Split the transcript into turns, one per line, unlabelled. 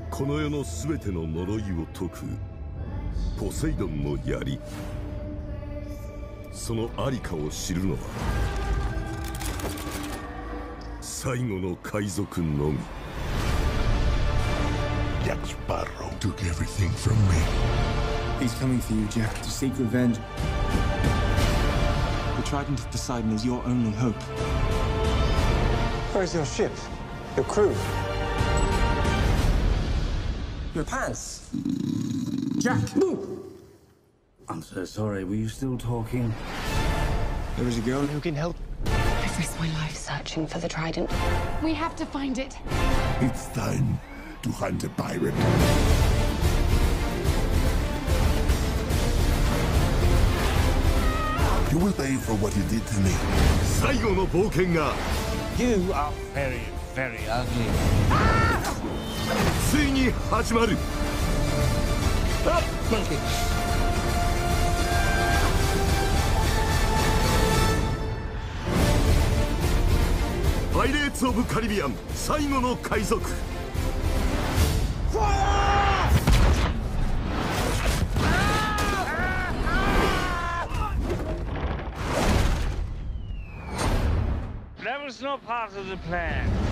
この世のすべての呪いを解くポセイドンの槍、そのありかを知るのは最後の海賊のみ。
Jack Sparrow took everything from me.
He's coming for you, Jack, to seek revenge. The Trident of Poseidon is your only hope.
Where's your ship? Your crew? Your pants? Jack!
I'm so sorry, were you still talking?
There is a girl who can help.
I've risked my life searching for the Trident. We have to find it.
It's time to hunt a pirate. You will pay for what you did to me.
最後の冒険が
You are very, very ugly.
ついに始まる。パイレーツ・オブ・カリビアン最後の海賊。
That was not part of the plan.